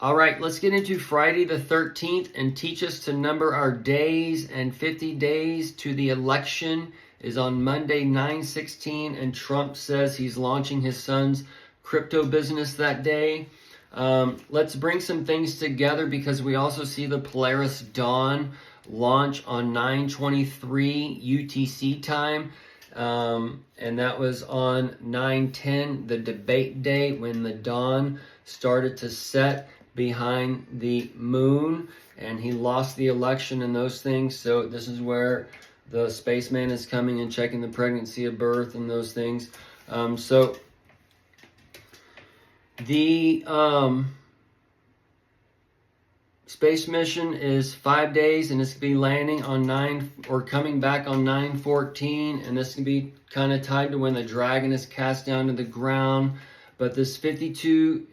All right, let's get into Friday the 13th and teach us to number our days. And 50 days to the election is on Monday, 9/16, and Trump says he's launching his son's crypto business that day. Let's bring some things together because we also see the Polaris Dawn launch on 9/23 UTC time. And that was on 9/10, the debate day, when the dawn started to set behind the moon, and he lost the election and those things. So this is where the spaceman is coming and checking the pregnancy of birth and those things. So the space mission is 5 days, and it's going to be landing on coming back on 9/14, and this can be kind of tied to when the dragon is cast down to the ground. But this 52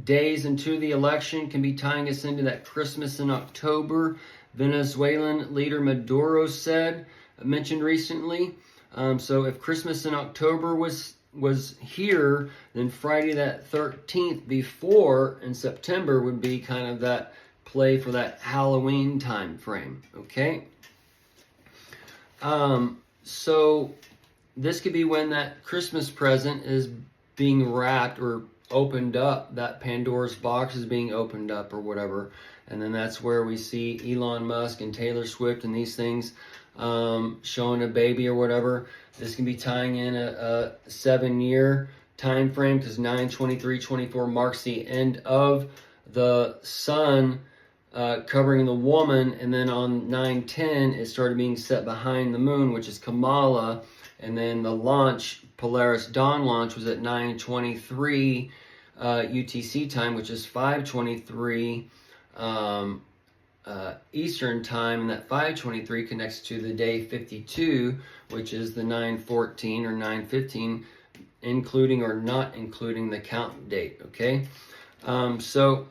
days into the election can be tying us into that Christmas in October. Venezuelan leader Maduro mentioned recently. So if Christmas in October was here, then Friday that 13th before in September would be kind of that play for that Halloween time frame. Okay. So this could be when that Christmas present is being wrapped or opened up, that Pandora's box is being opened up or whatever. And then that's where we see Elon Musk and Taylor Swift and these things showing a baby or whatever. This can be tying in a 7-year time frame because 9/23/24 marks the end of the sun covering the woman, and then on 9/10 it started being set behind the moon, which is Kamala. And then the launch, Polaris Dawn launch, was at 9/23 UTC time, which is 5/23 Eastern time, and that 5/23 connects to the day 52, which is the 9/14 or 9/15, including or not including the count date. Okay, so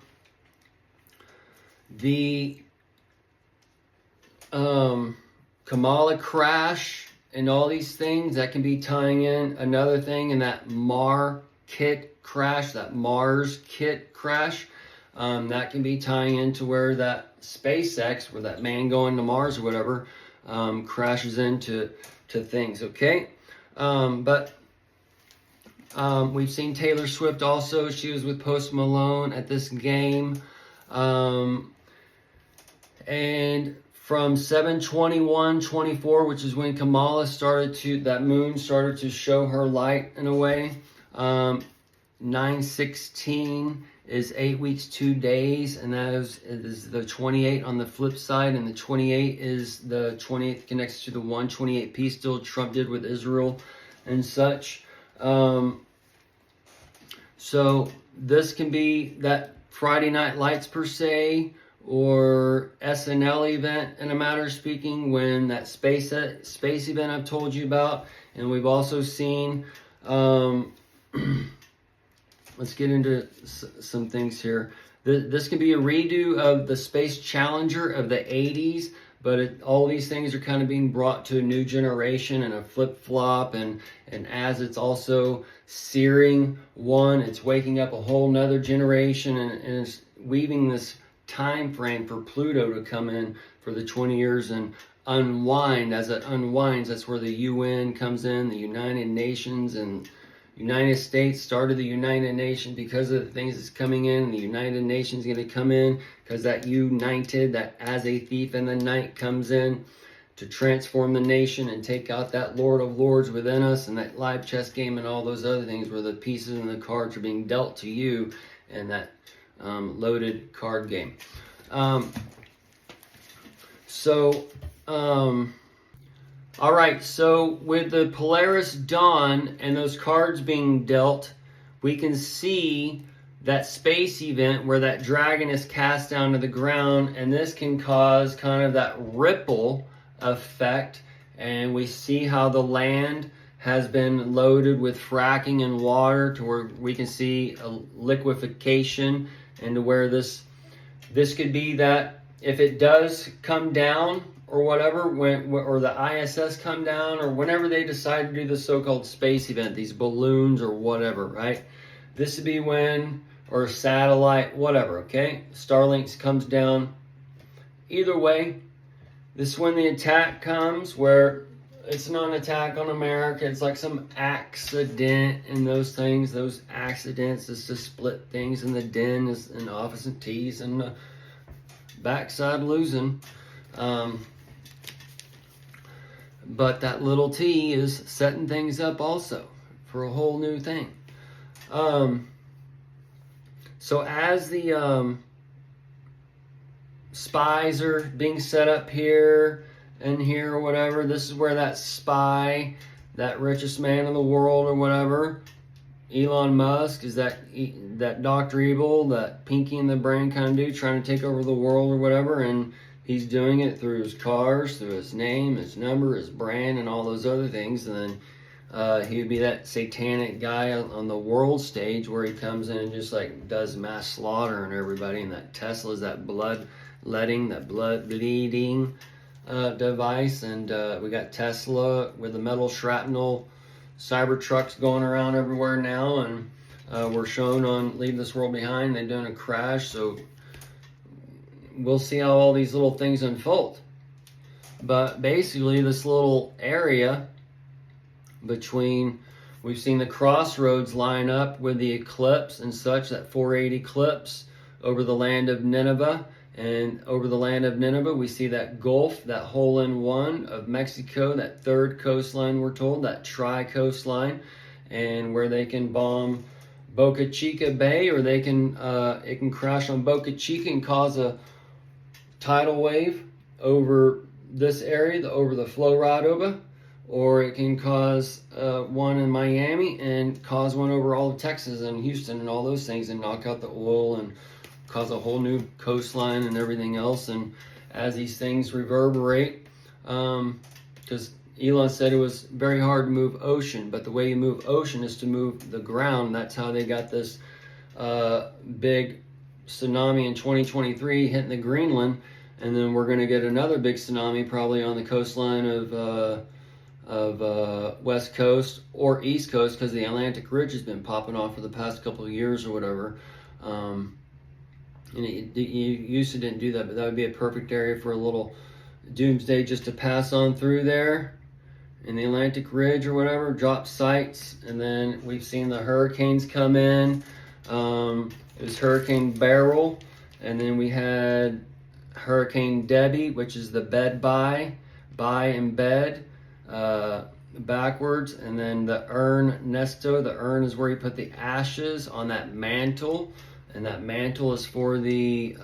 the Kamala crash and all these things that can be tying in another thing, and that Mars kit crash, that can be tying into where that SpaceX, where that man going to Mars or whatever, crashes into things. Okay, but we've seen Taylor Swift also. She was with Post Malone at this game, and from 7/21/24, which is when Kamala that moon started to show her light in a way. 9/16 is 8 weeks, 2 days, and that is the 28 on the flip side, and the 28 is the 28th connects to the 1/28 peace deal Trump did with Israel and such. So this can be that Friday Night Lights per se, or SNL event, in a matter of speaking, when that space event I've told you about. And we've also seen, let's get into some things here. This can be a redo of the Space Challenger of the 80s, but all these things are kind of being brought to a new generation and a flip-flop, and as it's also searing one, it's waking up a whole nother generation, and it's weaving this time frame for Pluto to come in for the 20 years and unwind. As it unwinds, that's where the UN comes in, the United Nations, and United States started the United Nations because of the things that's coming in. The United Nations is going to come in because that united, that as a thief in the night comes in to transform the nation and take out that Lord of Lords within us, and that live chess game and all those other things where the pieces and the cards are being dealt to you, and that loaded card game. All right, so with the Polaris Dawn and those cards being dealt, we can see that space event where that dragon is cast down to the ground, and this can cause kind of that ripple effect, and we see how the land has been loaded with fracking and water to where we can see a liquefaction, and to where this could be that if it does come down or whatever, or the ISS come down, or whenever they decide to do the so-called space event, these balloons or whatever, right? This would be when, or a satellite, whatever, okay? Starlink comes down. Either way, this is when the attack comes, where it's not an attack on America. It's like some accident and those things. Those accidents is to split things, and the den is an office and T's, and the backside losing. But that little T is setting things up also for a whole new thing. So as the spies are being set up here and here or whatever, this is where that spy, that richest man in the world or whatever, Elon Musk, is that Dr. Evil, that Pinky in the Brain kind of dude trying to take over the world or whatever, and he's doing it through his cars, through his name, his number, his brand, and all those other things. And then he would be that satanic guy on the world stage where he comes in and just like does mass slaughter and everybody. And that Tesla's that blood bleeding device. And we got Tesla with the metal shrapnel cyber trucks going around everywhere now. And we're shown on Leave This World Behind, they're doing a crash. So we'll see how all these little things unfold. But basically this little area between, we've seen the crossroads line up with the eclipse and such, that 480 eclipse over the land of Nineveh. And over the land of Nineveh, we see that Gulf, that hole-in-one of Mexico, that third coastline, we're told, that tri-coastline, and where they can bomb Boca Chica Bay, or they can it can crash on Boca Chica and cause a tidal wave over this area, over the Florida, or it can cause one in Miami and cause one over all of Texas and Houston and all those things, and knock out the oil and cause a whole new coastline and everything else. And as these things reverberate, because Elon said it was very hard to move ocean, but the way you move ocean is to move the ground. That's how they got this big tsunami in 2023 hitting the Greenland, and then we're going to get another big tsunami probably on the coastline of West Coast or East Coast, because the Atlantic Ridge has been popping off for the past couple of years or whatever. And you used to didn't do that, but that would be a perfect area for a little doomsday just to pass on through there in the Atlantic Ridge or whatever, drop sites. And then we've seen the hurricanes come in. It was Hurricane Beryl, and then we had Hurricane Debbie, which is the bed by and bed backwards, and then the urn Nesto. The urn is where you put the ashes on that mantle, and that mantle is for the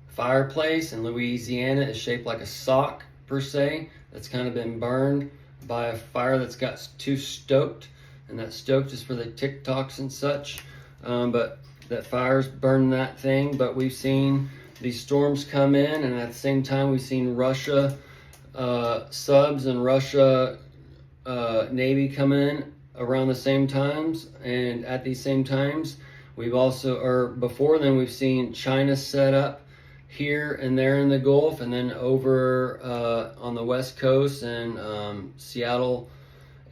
fireplace. In Louisiana, it's shaped like a sock per se, that's kind of been burned by a fire that's got too stoked, and that stoked is for the TikToks and such. But that fire's burned that thing. But we've seen these storms come in, and at the same time we've seen Russia subs and Russia Navy come in around the same times. And at these same times we've also, or before then, we've seen China set up here and there in the Gulf, and then over on the West Coast and Seattle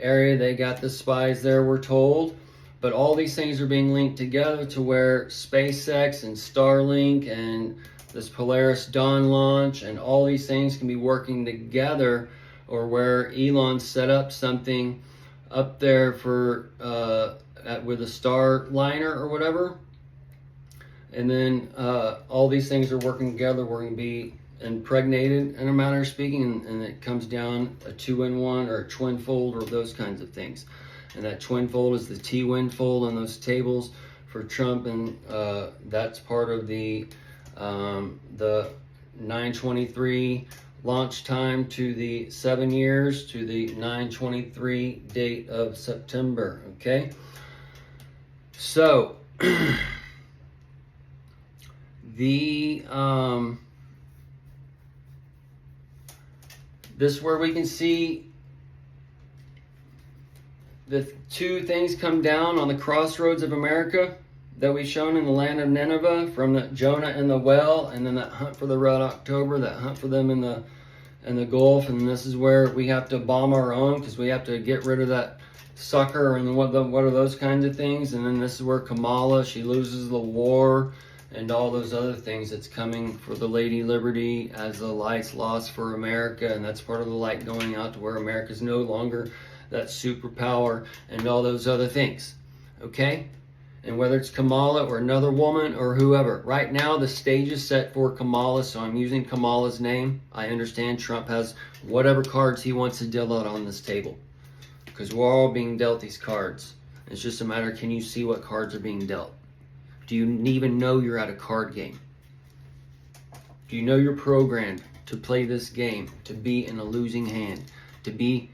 area, they got the spies there, we're told. But all these things are being linked together to where SpaceX and Starlink and this Polaris Dawn launch and all these things can be working together, or where Elon set up something up there for with a Starliner or whatever. And then all these things are working together. We're going to be impregnated, in a manner of speaking, and it comes down a 2-in-1 or a twin fold or those kinds of things. And that twin fold is the T-win fold on those tables for Trump, and that's part of the 9/23 launch time to the 7 years to the 9/23 date of September. Okay, so the this is where we can see the two things come down on the crossroads of America that we've shown in the land of Nineveh, from the Jonah and the well, and then that hunt for the Red October, that hunt for them in the Gulf. And this is where we have to bomb our own, because we have to get rid of that sucker and what are those kinds of things. And then this is where Kamala, she loses the war and all those other things that's coming for the Lady Liberty as the light's lost for America. And that's part of the light going out to where America's no longer that superpower and all those other things. Okay? And whether it's Kamala or another woman or whoever. Right now, the stage is set for Kamala, so I'm using Kamala's name. I understand Trump has whatever cards he wants to deal out on this table. Because we're all being dealt these cards. It's just a matter, can you see what cards are being dealt? Do you even know you're at a card game? Do you know you're programmed to play this game, to be in a losing hand, to be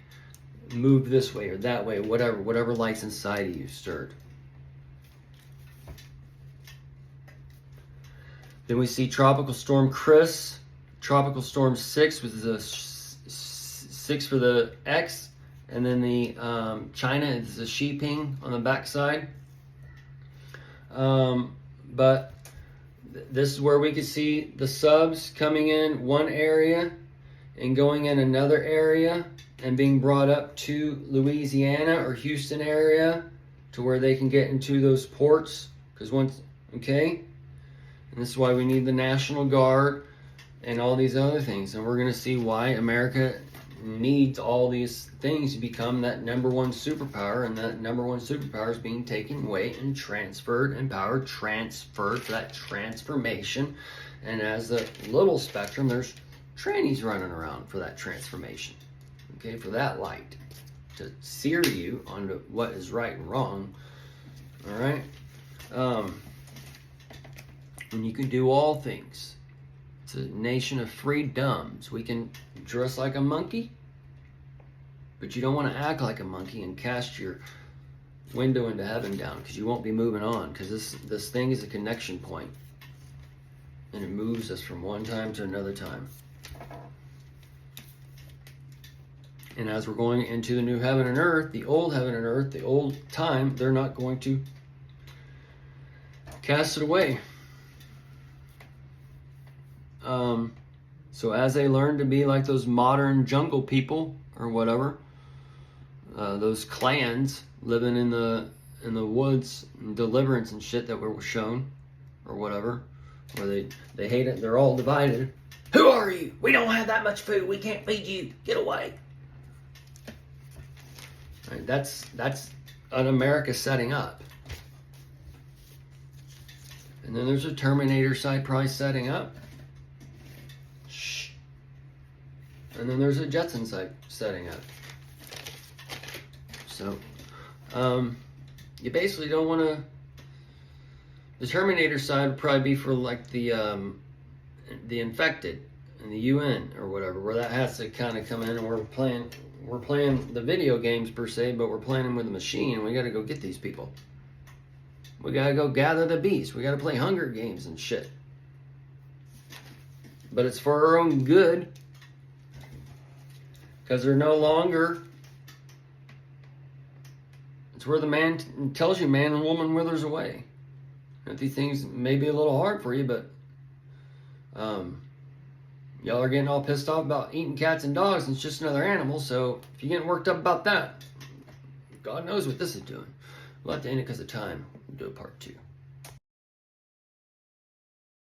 moved this way or that way, whatever lights inside of you stirred? Then we see Tropical Storm Chris, Tropical Storm 6 with the 6 for the X, and then the China is the Shiping on the backside. But this is where we can see the subs coming in one area and going in another area and being brought up to Louisiana or Houston area to where they can get into those ports. Because once, okay? And this is why we need the National Guard and all these other things. And we're going to see why America needs all these things to become that #1 superpower. And that #1 superpower is being taken away and transferred and power transferred for that transformation. And as the little spectrum, there's trannies running around for that transformation. Okay, for that light to sear you onto what is right and wrong. All right. And you can do all things. It's a nation of freedoms. We can dress like a monkey, but you don't want to act like a monkey and cast your window into heaven down, because you won't be moving on, because this thing is a connection point, and it moves us from one time to another time. And as we're going into the new heaven and earth, the old heaven and earth, the old time, they're not going to cast it away. So as they learn to be like those modern jungle people or whatever, those clans living in the woods and deliverance and shit that were shown or whatever, where they hate it, they're all divided. Who are you? We don't have that much food. We can't feed you. Get away. Right, that's an America setting up. And then there's a Terminator side prize setting up. Shh. And then there's a Jetson side setting up. So, you basically don't want to. The Terminator side would probably be for like the infected and the UN or whatever, where that has to kind of come in, and we're playing the video games per se, but we're playing them with a machine, and we got to go get these people. We got to go gather the beast. We got to play Hunger Games and shit. But it's for our own good, because they're no longer. It's where the man tells you man and woman withers away. And these things may be a little hard for you, but y'all are getting all pissed off about eating cats and dogs, and it's just another animal. So if you're getting worked up about that, God knows what this is doing. We'll have to end it because of time. We'll do a part 2.